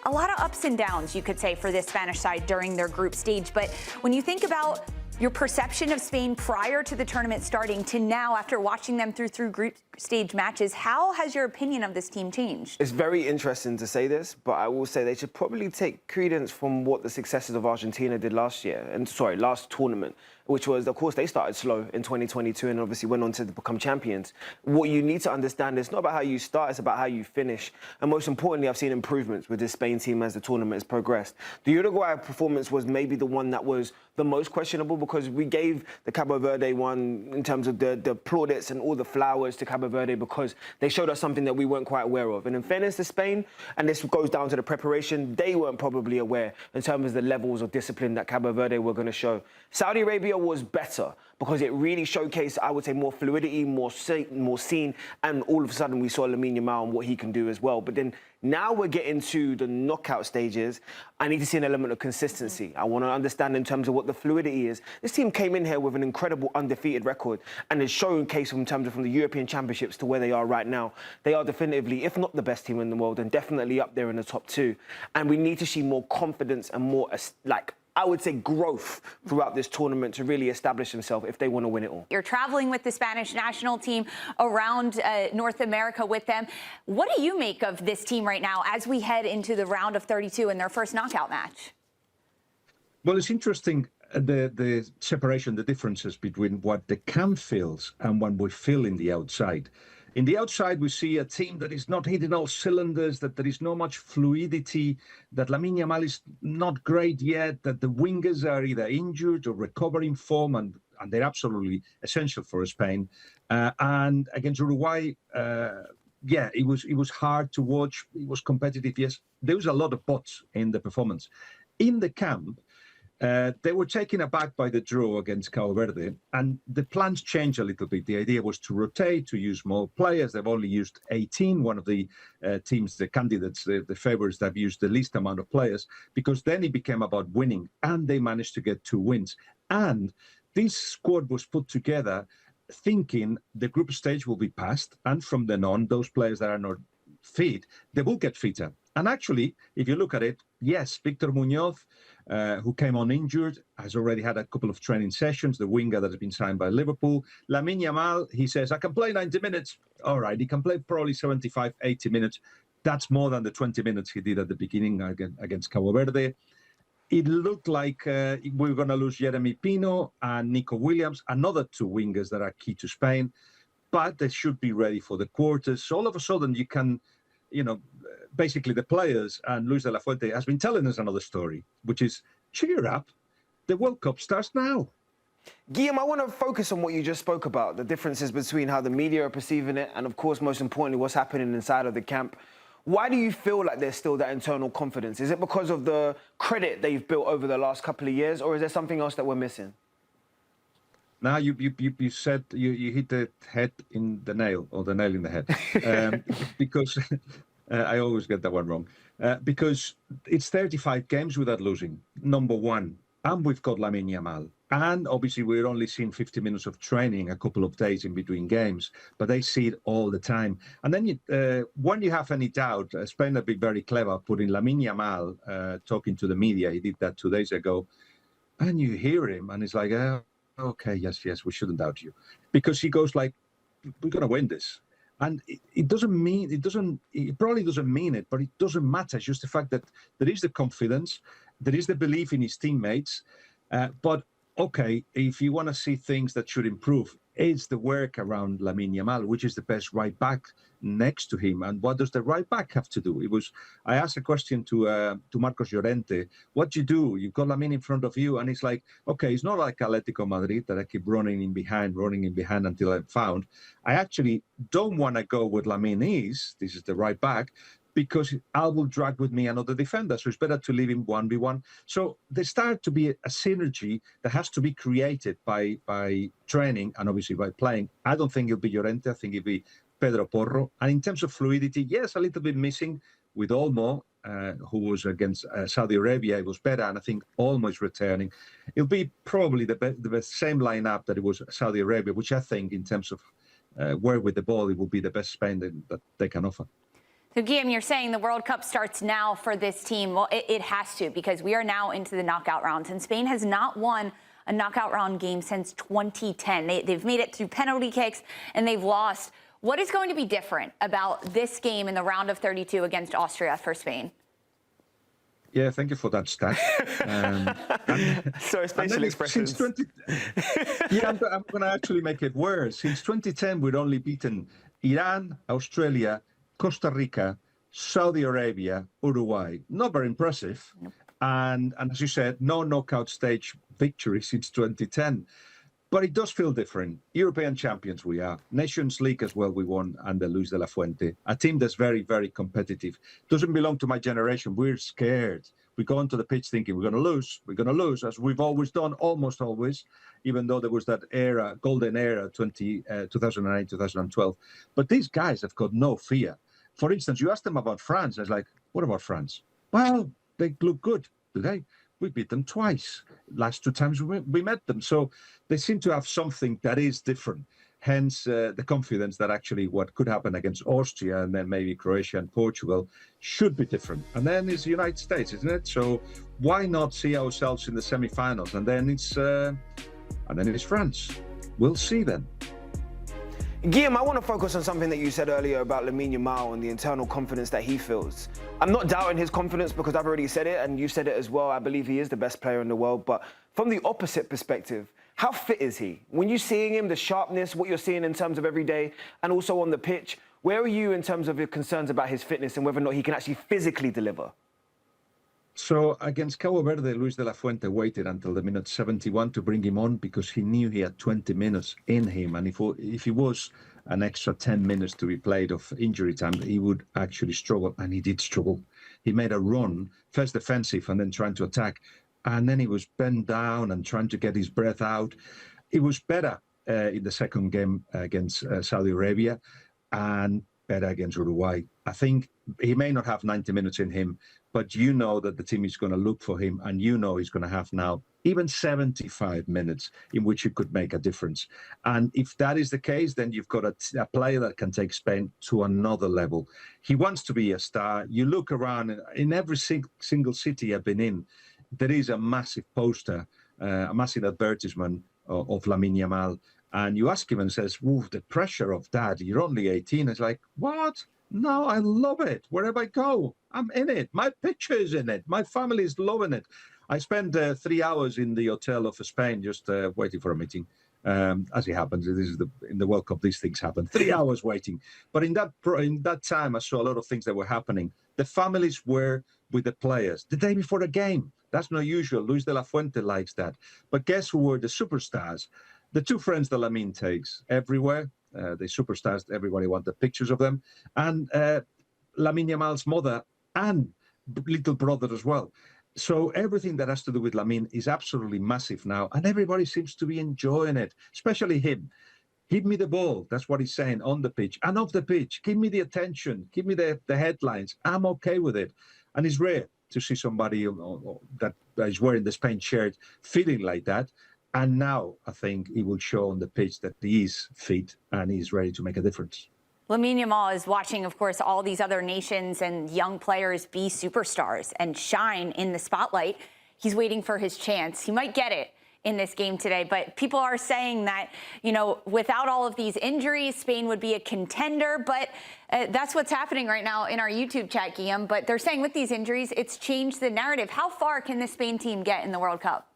a lot of ups and downs, you could say, for this Spanish side during their group stage. But when you think about your perception of Spain prior to the tournament starting to now, after watching them through group stage matches, how has your opinion of this team changed? It's very interesting to say this, but I will say they should probably take credence from what the successes of Argentina did last tournament, which was, of course, they started slow in 2022 and obviously went on to become champions. What you need to understand is not about how you start, it's about how you finish. And most importantly, I've seen improvements with this Spain team as the tournament has progressed. The Uruguay performance was maybe the one that was the most questionable, because we gave the Cabo Verde one in terms of the plaudits and all the flowers to Cabo Verde because they showed us something that we weren't quite aware of. And in fairness to Spain, and this goes down to the preparation, they weren't probably aware in terms of the levels of discipline that Cabo Verde were going to show. Saudi Arabia was better because it really showcased, I would say, more fluidity, more seen, and all of a sudden we saw Lamine Yamal and what he can do as well. But then now we're getting to the knockout stages. I need to see an element of consistency. I want to understand in terms of what the fluidity is. This team came in here with an incredible undefeated record and is showcased in terms of from the European Championships to where they are right now. They are definitively, if not the best team in the world, and definitely up there in the top two. And we need to see more confidence and more, I would say, growth throughout this tournament to really establish themselves if they want to win it all. You're traveling with the Spanish national team around North America with them. What do you make of this team right now as we head into the round of 32 in their first knockout match? Well, it's interesting, the separation, the differences between what the camp feels and what we feel in the outside. In the outside, we see a team that is not hitting all cylinders, that there is not much fluidity, that Lamine Yamal is not great yet, that the wingers are either injured or recovering form, and they're absolutely essential for Spain. And against Uruguay, it was hard to watch. It was competitive, yes. There was a lot of bots in the performance. In the camp, they were taken aback by the draw against Cabo Verde, and the plans changed a little bit. The idea was to rotate, to use more players. They've only used 18, one of the teams, the candidates, the favourites that have used the least amount of players, because then it became about winning, and they managed to get 2 wins. And this squad was put together thinking the group stage will be passed, and from then on, those players that are not fit, they will get fitter. And actually, if you look at it, yes, Victor Muñoz, who came on injured, has already had a couple of training sessions, the winger that has been signed by Liverpool. Lamine Yamal, he says, I can play 90 minutes. All right, he can play probably 75, 80 minutes. That's more than the 20 minutes he did at the beginning against Cabo Verde. It looked like we were going to lose Jeremy Pino and Nico Williams, another 2 wingers that are key to Spain, but they should be ready for the quarters. So all of a sudden you can, basically the players, and Luis de la Fuente has been telling us another story, which is, cheer up, the World Cup starts now. Guillaume, I want to focus on what you just spoke about, the differences between how the media are perceiving it and, of course, most importantly, what's happening inside of the camp. Why do you feel like there's still that internal confidence? Is it because of the credit they've built over the last couple of years, or is there something else that we're missing? Now you said you hit the head in the nail, or the nail in the head, because I always get that one wrong. Because it's 35 games without losing, number one, and we've got Lamine Yamal, and obviously we're only seeing 50 minutes of training, a couple of days in between games, but they see it all the time. And then when you have any doubt, Spain have been very clever putting Lamine Yamal talking to the media. He did that 2 days ago, and you hear him, and it's like, okay, yes, we shouldn't doubt you, because he goes like, we're going to win this. And it probably doesn't mean it, but it doesn't matter. It's just the fact that there is the confidence, there is the belief in his teammates. But okay, if you want to see things that should improve, it's the work around Lamine Yamal, which is the best right back next to him. And what does the right back have to do? I asked a question to Marcos Llorente. What do you do? You've got Lamine in front of you, and it's like, okay, it's not like Atletico Madrid that I keep running in behind until I'm found. I actually don't want to go with Lamine this is the right back, because I will drag with me another defender. So it's better to leave him 1v1. So there starts to be a synergy that has to be created by training and obviously by playing. I don't think it'll be Llorente. I think it'll be Pedro Porro. And in terms of fluidity, yes, a little bit missing with Olmo, who was against Saudi Arabia. It was better, and I think Olmo is returning. It'll be probably the same lineup that it was Saudi Arabia, which I think in terms of where with the ball, it will be the best Spain that they can offer. So, Guillaume, you're saying the World Cup starts now for this team. Well, it has to, because we are now into the knockout rounds, and Spain has not won a knockout round game since 2010. They've made it through penalty kicks, and they've lost. What is going to be different about this game in the round of 32 against Austria for Spain? Yeah, thank you for that stat. Sorry, facial expressions. I'm going to actually make it worse. Since 2010, we'd only beaten Iran, Australia, Costa Rica, Saudi Arabia, Uruguay. Not very impressive. Nope. And as you said, no knockout stage victory since 2010. But it does feel different. European champions we are. Nations League as well we won under Luis de la Fuente. A team that's very, very competitive. Doesn't belong to my generation. We're scared. We go onto the pitch thinking we're going to lose. We're going to lose, as we've always done, almost always, even though there was that era, golden era, 2008, 2012. But these guys have got no fear. For instance, you ask them about France. I was like, what about France? Well, they look good, do they? We beat them twice. Last 2 times we met them. So they seem to have something that is different. Hence the confidence that actually what could happen against Austria and then maybe Croatia and Portugal should be different. And then it's the United States, isn't it? So why not see ourselves in the semi-finals? And then it's France. We'll see then. Guillaume, I want to focus on something that you said earlier about Lamine Yamal and the internal confidence that he feels. I'm not doubting his confidence because I've already said it, and you said it as well. I believe he is the best player in the world. But from the opposite perspective, how fit is he? When you're seeing him, the sharpness, what you're seeing in terms of every day, and also on the pitch, where are you in terms of your concerns about his fitness and whether or not he can actually physically deliver? So against Cabo Verde, Luis de la Fuente waited until the minute 71 to bring him on because he knew he had 20 minutes in him. And if he was an extra 10 minutes to be played of injury time, he would actually struggle. And he did struggle. He made a run, first defensive and then trying to attack. And then he was bent down and trying to get his breath out. It was better in the second game against Saudi Arabia and better against Uruguay. I think he may not have 90 minutes in him, but you know that the team is going to look for him, and you know he's going to have now even 75 minutes in which he could make a difference. And if that is the case, then you've got a player that can take Spain to another level. He wants to be a star. You look around, in every single city I've been in, there is a massive poster, a massive advertisement of Lamine Yamal. And you ask him and says, "Whoa, the pressure of that, you're only 18. It's like, what? No, I love it. Wherever I go, I'm in it. My picture is in it. My family is loving it. I spent 3 hours in the hotel of Spain just waiting for a meeting. As it happens, this is in the World Cup, these things happen. 3 hours waiting. But in that time, I saw a lot of things that were happening. The families were with the players the day before the game. That's not usual. Luis de la Fuente likes that. But guess who were the superstars? The two friends that Lamine takes everywhere. The superstars, everybody wanted pictures of them. And Lamine Yamal's mother and little brother as well. So everything that has to do with Lamine is absolutely massive now. And everybody seems to be enjoying it, especially him. Give me the ball. That's what he's saying on the pitch and off the pitch. Give me the attention. Give me the headlines. I'm okay with it. And it's rare to see somebody that is wearing the Spain shirt feeling like that. And now I think he will show on the pitch that he is fit and he's ready to make a difference. Lamine Yamal is watching, of course, all these other nations and young players be superstars and shine in the spotlight. He's waiting for his chance. He might get it in this game today, but people are saying that, you know, without all of these injuries, Spain would be a contender, but that's what's happening right now in our YouTube chat, Guillaume. But they're saying with these injuries, it's changed the narrative. How far can the Spain team get in the World Cup?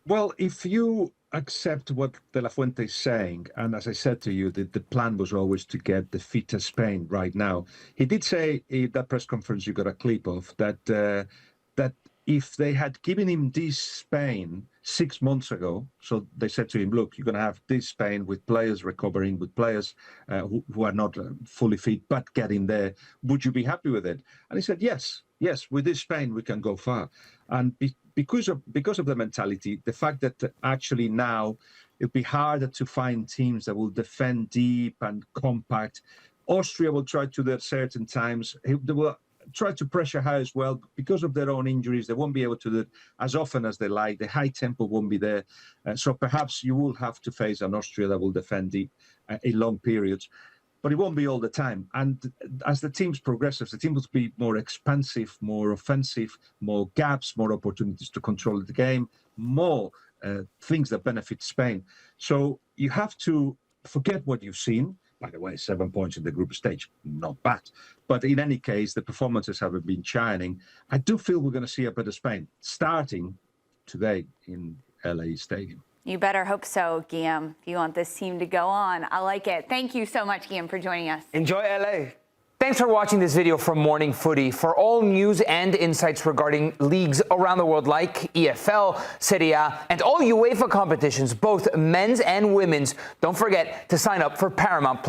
Well, if you accept what De La Fuente is saying, and as I said to you, the plan was always to get the fitter Spain right now. He did say in that press conference you got a clip of that that if they had given him this Spain 6 months ago, so they said to him, look, you're going to have this Spain with players recovering, with players who are not fully fit, but getting there, would you be happy with it? And he said, yes, with this Spain we can go far. And because of the mentality, the fact that actually now it'll be harder to find teams that will defend deep and compact. Austria will try to do at certain times. They will try to pressure high as well. Because of their own injuries, they won't be able to do it as often as they like. The high tempo won't be there. So perhaps you will have to face an Austria that will defend deep in long periods. but it won't be all the time. And as the teams progress, the team will be more expansive, more offensive, more gaps, more opportunities to control the game, more things that benefit Spain. So you have to forget what you've seen. By the way, 7 points in the group stage, not bad. But in any case, the performances haven't been shining. I do feel we're going to see a better Spain starting today in LA Stadium. You better hope so, Guillaume, if you want this team to go on. I like it. Thank you so much, Guillaume, for joining us. Enjoy LA. Thanks for watching this video from Morning Footy. For all news and insights regarding leagues around the world like EFL, Serie, and all UEFA competitions, both men's and women's, don't forget to sign up for Paramount+.